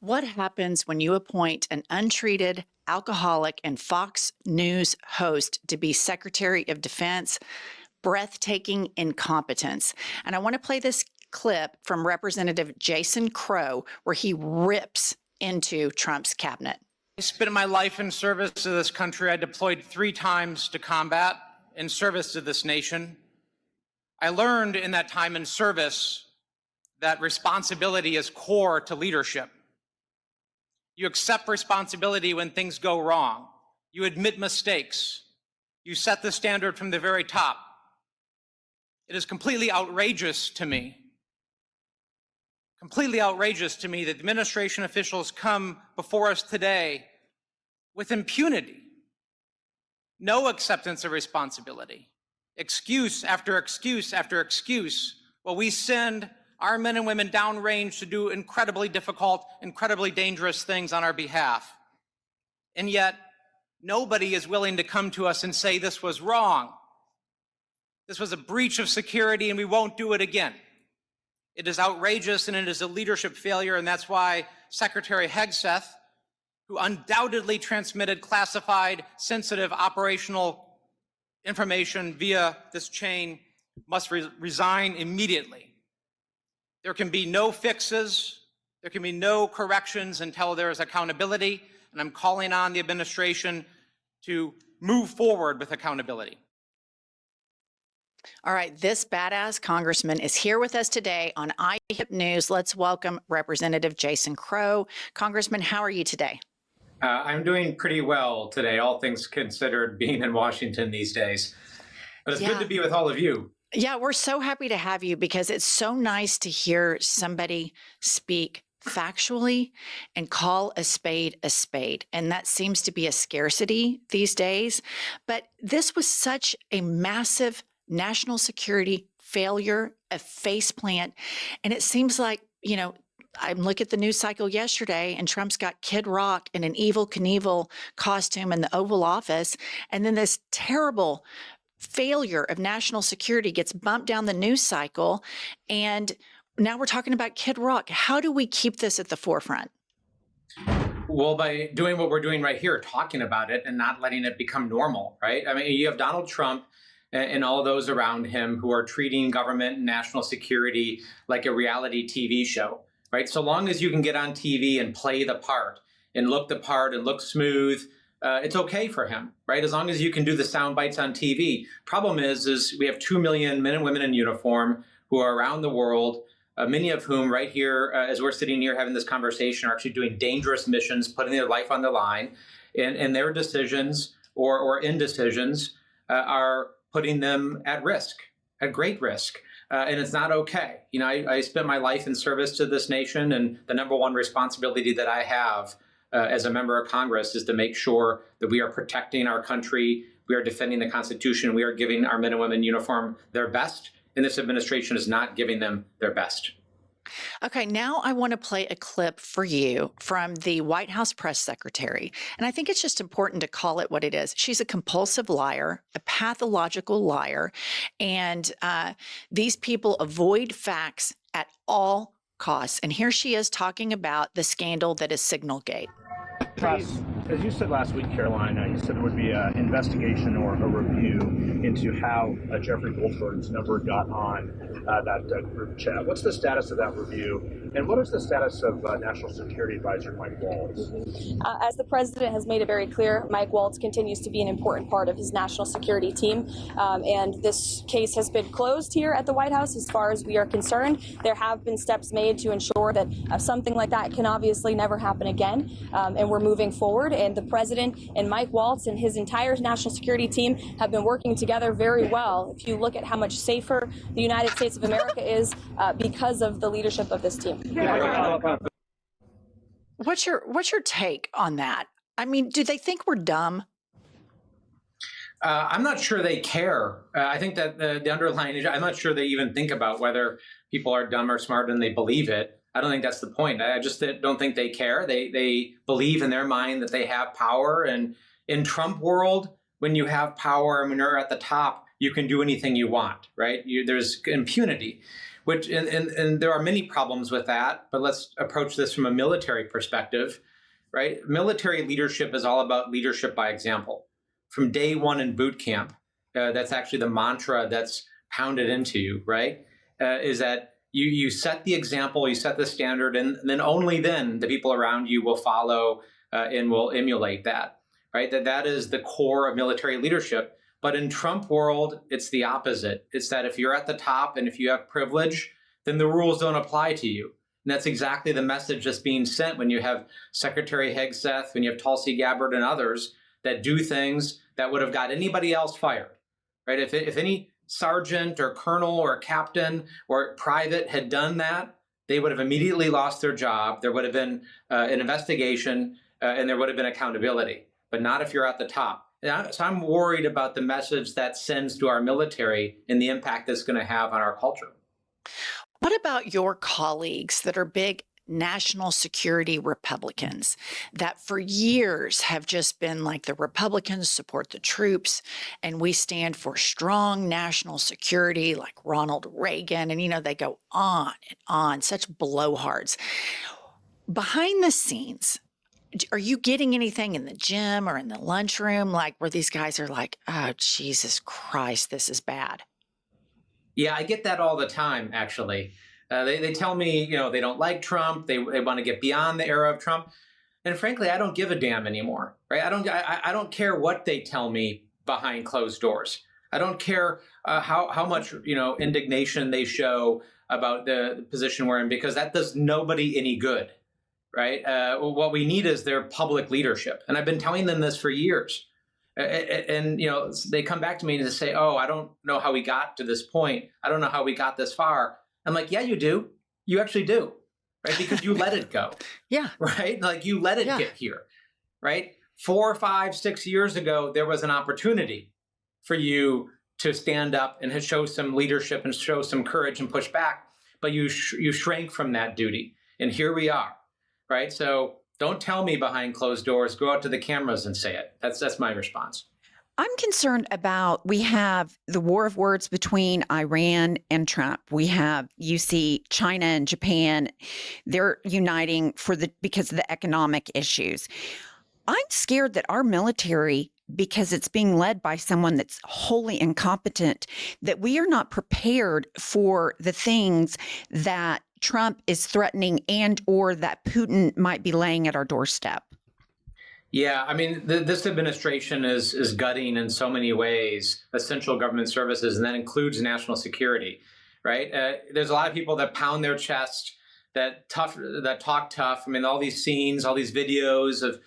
What happens when you appoint an untreated alcoholic and Fox News host to be Secretary of Defense? Breathtaking incompetence. And I want to play this clip from Representative Jason Crow where he rips into Trump's cabinet. I spent my life in service to this country. I deployed 3 times to combat in service to this nation. I learned in that time in service that responsibility is core to leadership. You accept responsibility when things go wrong. You admit mistakes. You set the standard from the very top. It is completely outrageous to me that administration officials come before us today with impunity, no acceptance of responsibility, excuse after excuse after excuse, while we send our men and women downrange to do incredibly difficult, incredibly dangerous things on our behalf. And yet, nobody is willing to come to us and say this was wrong. This was a breach of security and we won't do it again. It is outrageous and it is a leadership failure, and that's why Secretary Hegseth, who undoubtedly transmitted classified, sensitive operational information via this chain, must resign immediately. There can be no fixes, there can be no corrections until there is accountability, and I'm calling on the administration to move forward with accountability. All right, this badass congressman is here with us today on IHIP News. Let's welcome Representative Jason Crow. Congressman, how are you today? I'm doing pretty well today, all things considered, being in Washington these days. But it's good to be with all of you. Yeah, we're so happy to have you because it's so nice to hear somebody speak factually and call a spade a spade. And that seems to be a scarcity these days. But this was such a massive national security failure, a faceplant. And it seems like, I look at the news cycle yesterday and Trump's got Kid Rock in an Evel Knievel costume in the Oval Office. And then this terrible failure of national security gets bumped down the news cycle. And now we're talking about Kid Rock. How do we keep this at the forefront? Well, by doing what we're doing right here, talking about it and not letting it become normal, right? I mean, you have Donald Trump and all those around him who are treating government and national security like a reality TV show, right? So long as you can get on TV and play the part and look the part and look smooth, it's okay for him, right? As long as you can do the sound bites on TV. Problem is we have 2 million men and women in uniform who are around the world, many of whom right here, as we're sitting here having this conversation, are actually doing dangerous missions, putting their life on the line, and their decisions or indecisions are putting them at risk, at great risk. And it's not okay. I spent my life in service to this nation, and the number one responsibility that I have as a member of Congress is to make sure that we are protecting our country, we are defending the Constitution, we are giving our men and women in uniform their best, and this administration is not giving them their best. Okay, now I want to play a clip for you from the White House press secretary. And I think it's just important to call it what it is. She's a compulsive liar, a pathological liar, and these people avoid facts at all costs. And here she is talking about the scandal that is Signalgate. As you said last week, Caroline, you said there would be an investigation or a review into how Jeffrey Goldberg's number got on that group chat. What's the status of that review? And what is the status of National Security Advisor Mike Waltz? As the president has made it very clear, Mike Waltz continues to be an important part of his national security team. And this case has been closed here at the White House as far as we are concerned. There have been steps made to ensure that something like that can obviously never happen again. And we're moving forward. And the president and Mike Waltz and his entire national security team have been working together very well. If you look at how much safer the United States of America is because of the leadership of this team. What's your take on that? I mean, do they think we're dumb? I'm not sure they care. I think that the underlying, I'm not sure they even think about whether people are dumb or smart and they believe it. I don't think that's the point. I just don't think they care. They believe in their mind that they have power. And in Trump world, when you have power and when you're at the top, you can do anything you want, right? There's impunity. and there are many problems with that, but let's approach this from a military perspective, right? Military leadership is all about leadership by example. From day one in boot camp, that's actually the mantra that's pounded into you, right? Is that you set the example, you set the standard, and then only then the people around you will follow and will emulate that, right? That is the core of military leadership. But in Trump world, it's the opposite. It's that if you're at the top and if you have privilege, then the rules don't apply to you. And that's exactly the message that's being sent when you have Secretary Hegseth, when you have Tulsi Gabbard and others that do things that would have got anybody else fired, right? If any sergeant or colonel or captain or private had done that, they would have immediately lost their job. There would have been an investigation and there would have been accountability, but not if you're at the top. So I'm worried about the message that sends to our military and the impact that's going to have on our culture. What about your colleagues that are big national security Republicans that for years have just been like the Republicans support the troops and we stand for strong national security like Ronald Reagan, and they go on and on, such blowhards. Behind the scenes, are you getting anything in the gym or in the lunchroom like where these guys are like, oh, Jesus Christ, this is bad? Yeah, I get that all the time, actually. They tell me, they don't like Trump. They want to get beyond the era of Trump. And frankly, I don't give a damn anymore, right? I don't care what they tell me behind closed doors. I don't care how much, indignation they show about the position we're in, because that does nobody any good, right? What we need is their public leadership. And I've been telling them this for years. And they come back to me and say, oh, I don't know how we got to this point. I don't know how we got this far. I'm like, yeah, you do. You actually do, right? Because you let it go. Yeah. Right? Like you let it get here, right? 4, 5, 6 years ago, there was an opportunity for you to stand up and show some leadership and show some courage and push back, but you shrank from that duty. And here we are, right? So don't tell me behind closed doors. Go out to the cameras and say it. That's my response. I'm concerned about, we have the war of words between Iran and Trump. You see China and Japan, they're uniting because of the economic issues. I'm scared that our military, because it's being led by someone that's wholly incompetent, that we are not prepared for the things that Trump is threatening and or that Putin might be laying at our doorstep. Yeah, I mean, this administration is gutting in so many ways essential government services, and that includes national security, right? There's a lot of people that pound their chest, that talk tough. I mean, all these scenes, all these videos of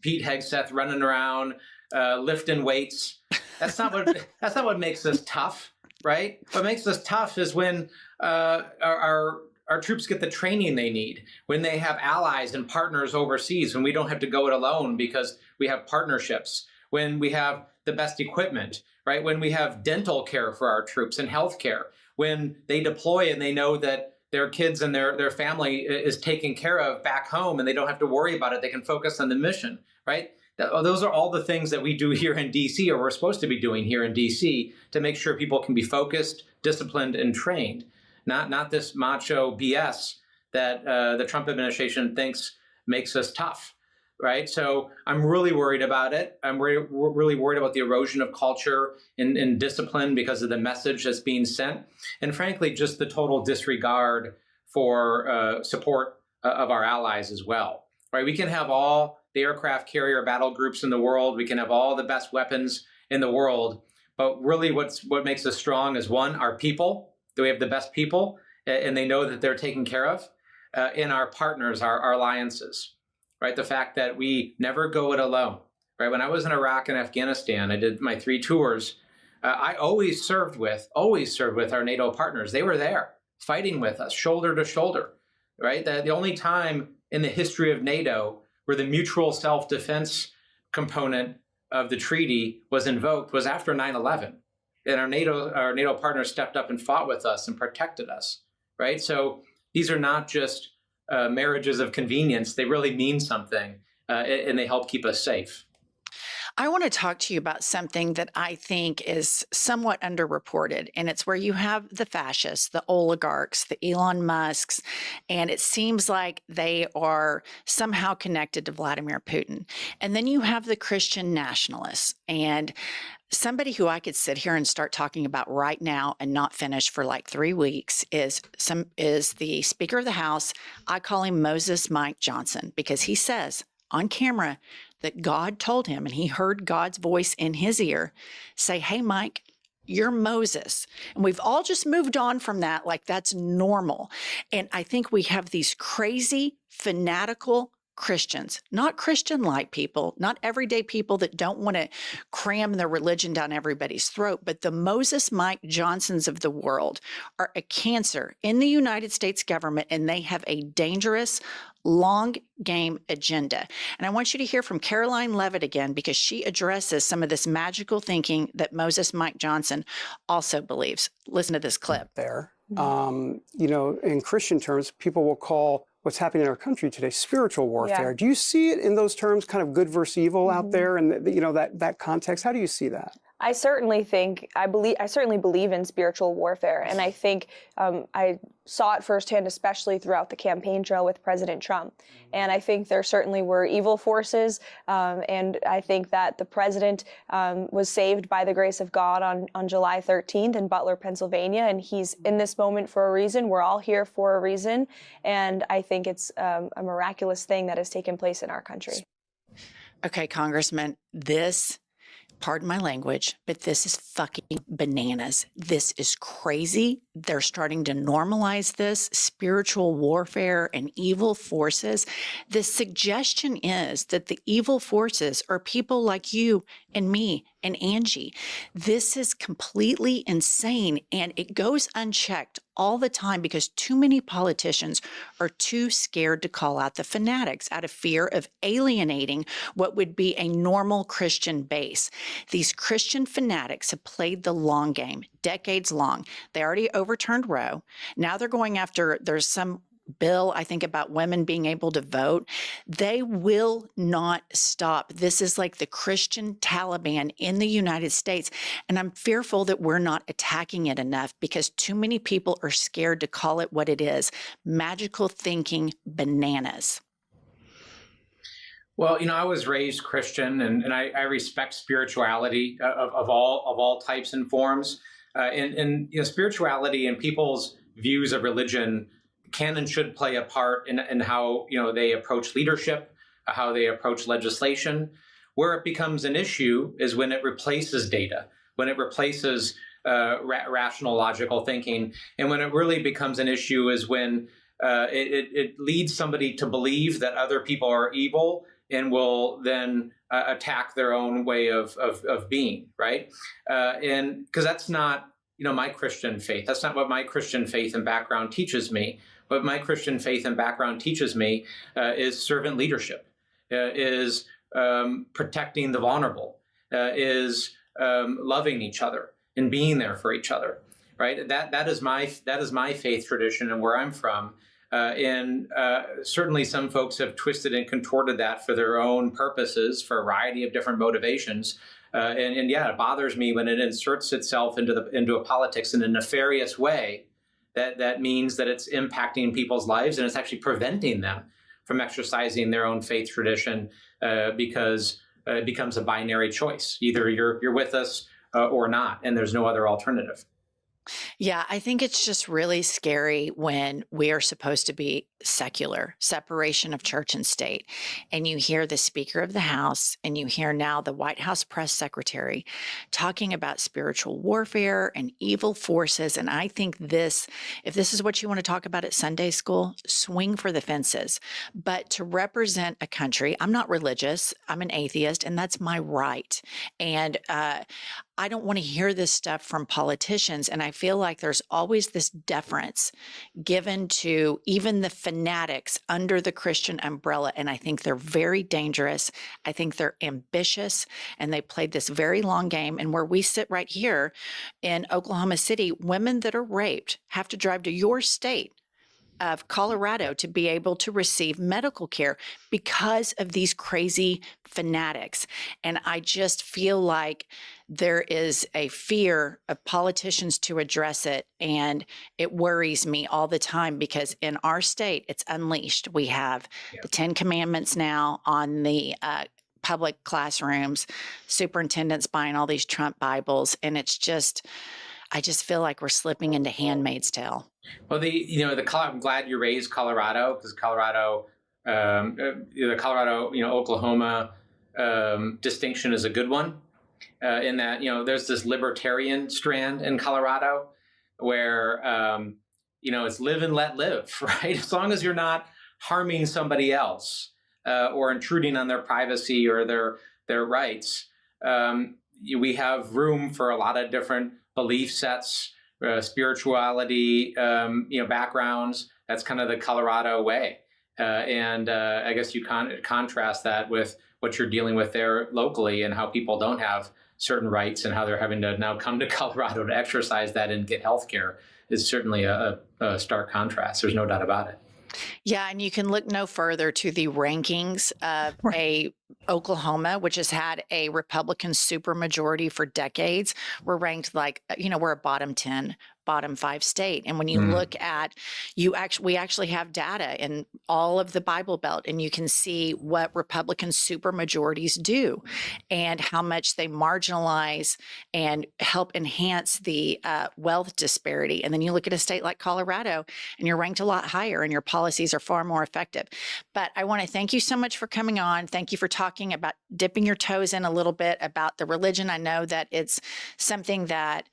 Pete Hegseth running around, lifting weights. That's not what makes us tough, right? What makes us tough is when our troops get the training they need, when they have allies and partners overseas, when we don't have to go it alone because we have partnerships, when we have the best equipment, right? When we have dental care for our troops and health care, when they deploy and they know that their kids and their family is taken care of back home and they don't have to worry about it. They can focus on the mission, right? Those are all the things that we do here in DC, or we're supposed to be doing here in DC, to make sure people can be focused, disciplined, and trained. Not this macho BS that the Trump administration thinks makes us tough, right? So I'm really worried about it. I'm really worried about the erosion of culture and discipline because of the message that's being sent. And frankly, just the total disregard for support of our allies as well, right? We can have all the aircraft carrier battle groups in the world. We can have all the best weapons in the world. But really what makes us strong is, one, our people. That we have the best people and they know that they're taken care of, and our partners, our alliances, right? The fact that we never go it alone, right? When I was in Iraq and Afghanistan, I did my 3 tours. I always served with our NATO partners. They were there fighting with us, shoulder to shoulder, right? The only time in the history of NATO where the mutual self-defense component of the treaty was invoked was after 9/11. And our NATO partners stepped up and fought with us and protected us, right? So these are not just marriages of convenience. They really mean something, and they help keep us safe. I want to talk to you about something that I think is somewhat underreported, and it's where you have the fascists, the oligarchs, the Elon Musks, and it seems like they are somehow connected to Vladimir Putin. And then you have the Christian nationalists, and somebody who I could sit here and start talking about right now and not finish for like 3 weeks is the Speaker of the House. I call him Moses Mike Johnson because he says on camera that God told him, and he heard God's voice in his ear say, "Hey, Mike, you're Moses." And we've all just moved on from that like that's normal. And I think we have these crazy, fanatical Christians, not Christian-like people, not everyday people that don't want to cram their religion down everybody's throat, but the Moses Mike Johnsons of the world are a cancer in the United States government, and they have a dangerous, long game agenda. And I want you to hear from Caroline Levitt again, because she addresses some of this magical thinking that Moses Mike Johnson also believes. Listen to this clip. There, in Christian terms, people will call what's happening in our country today spiritual warfare. Do you see it in those terms, kind of good versus evil out there, and that context? How do you see that? I certainly believe in spiritual warfare, and I think I saw it firsthand, especially throughout the campaign trail with President Trump. And I think there certainly were evil forces, and I think that the president was saved by the grace of God on July 13th in Butler, Pennsylvania, and he's in this moment for a reason. We're all here for a reason, and I think it's a miraculous thing that has taken place in our country. Okay, Congressman, pardon my language, but this is fucking bananas. This is crazy. They're starting to normalize this spiritual warfare and evil forces. The suggestion is that the evil forces are people like you and me and Angie. This is completely insane, and it goes unchecked all the time because too many politicians are too scared to call out the fanatics out of fear of alienating what would be a normal Christian base. These Christian fanatics have played the long game, decades long. They already overturned Roe. Now they're going after, there's some bill, I think, about women being able to vote. They will not stop. This is like the Christian Taliban in the United States. And I'm fearful that we're not attacking it enough because too many people are scared to call it what it is: magical thinking bananas. Well, I was raised Christian, and I respect spirituality of all types and forms. And spirituality and people's views of religion can and should play a part in how they approach leadership, how they approach legislation. Where it becomes an issue is when it replaces data, when it replaces rational, logical thinking, and when it really becomes an issue is when it leads somebody to believe that other people are evil and will then attack their own way of being, right? And because that's not my Christian faith. That's not what my Christian faith and background teaches me. What my Christian faith and background teaches me is servant leadership, is protecting the vulnerable, is loving each other and being there for each other, right? That is my faith tradition and where I'm from. And certainly some folks have twisted and contorted that for their own purposes, for a variety of different motivations. And yeah, it bothers me when it inserts itself into a politics in a nefarious way. That means that it's impacting people's lives and it's actually preventing them from exercising their own faith tradition because it becomes a binary choice. Either you're with us or not, and there's no other alternative. Yeah, I think it's just really scary when we are supposed to be secular, separation of church and state. And you hear the Speaker of the House and you hear now the White House press secretary talking about spiritual warfare and evil forces. And I think if this is what you want to talk about at Sunday school, swing for the fences. But to represent a country, I'm not religious, I'm an atheist, and that's my right. And I don't want to hear this stuff from politicians. And I feel like there's always this deference given to even the fanatics under the Christian umbrella. And I think they're very dangerous. I think they're ambitious, and they played this very long game. And where we sit right here in Oklahoma City, women that are raped have to drive to your state of Colorado to be able to receive medical care because of these crazy fanatics. And I just feel like there is a fear of politicians to address it. And it worries me all the time because in our state, it's unleashed. We have the 10 Commandments now on the public classrooms, superintendents buying all these Trump Bibles. And I just feel like we're slipping into Handmaid's Tale. Well, I'm glad you raised Colorado, because Colorado, the Colorado, Oklahoma distinction is a good one, in that, there's this libertarian strand in Colorado where, it's live and let live, right? As long as you're not harming somebody else or intruding on their privacy or their rights, we have room for a lot of different belief sets, spirituality, backgrounds. That's kind of the Colorado way. And I guess you contrast that with what you're dealing with there locally and how people don't have certain rights and how they're having to now come to Colorado to exercise that and get health care is certainly a stark contrast. There's no doubt about it. Yeah, and you can look no further to the rankings of Oklahoma, which has had a Republican supermajority for decades. We're ranked like, we're a bottom 10, bottom 5 state. And when you look at, we actually have data in all of the Bible Belt, and you can see what Republican supermajorities do and how much they marginalize and help enhance the wealth disparity. And then you look at a state like Colorado, and you're ranked a lot higher, and your policies are far more effective. But I want to thank you so much for coming on. Thank you for talking about dipping your toes in a little bit about the religion. I know that it's something that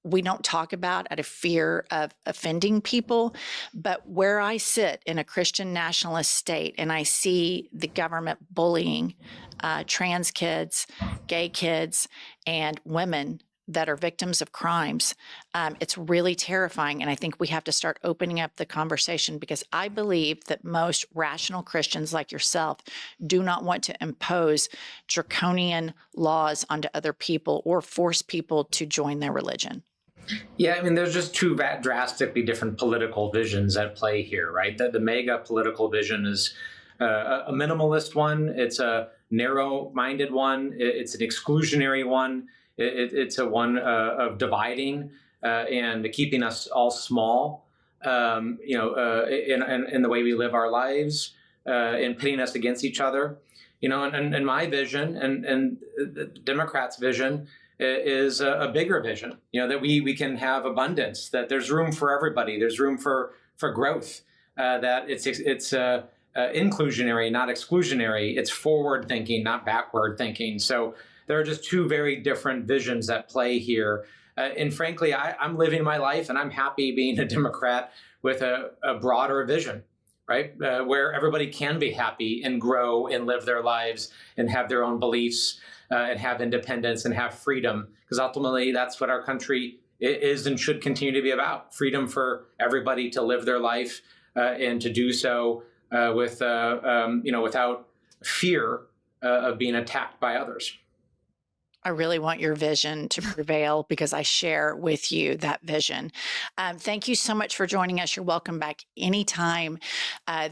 we don't talk about out of fear of offending people, but where I sit in a Christian nationalist state and I see the government bullying trans kids, gay kids, and women that are victims of crimes, it's really terrifying. And I think we have to start opening up the conversation, because I believe that most rational Christians like yourself do not want to impose draconian laws onto other people or force people to join their religion. Yeah, I mean, there's just two drastically different political visions at play here, right? The MAGA political vision is a minimalist one. It's a narrow-minded one. It's an exclusionary one. It's a one of dividing and keeping us all small, in the way we live our lives, and pitting us against each other. And my vision and the Democrats' vision is a bigger vision, that we can have abundance, that there's room for everybody, there's room for growth, that it's inclusionary, not exclusionary, it's forward thinking, not backward thinking. So there are just two very different visions at play here. And frankly, I'm living my life and I'm happy being a Democrat with a broader vision, right? Where everybody can be happy and grow and live their lives and have their own beliefs and have independence and have freedom. Because ultimately, that's what our country is and should continue to be about. Freedom for everybody to live their life and to do so without fear of being attacked by others. I really want your vision to prevail because I share with you that vision. Thank you so much for joining us. You're welcome back anytime.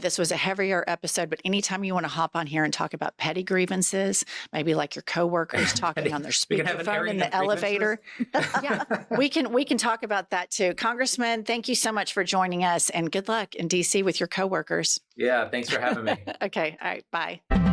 This was a heavier episode, but anytime you want to hop on here and talk about petty grievances, maybe like your coworkers talking on their speakerphone in the elevator. Yeah, we can talk about that too. Congressman, thank you so much for joining us, and good luck in DC with your coworkers. Yeah, thanks for having me. Okay, all right, bye.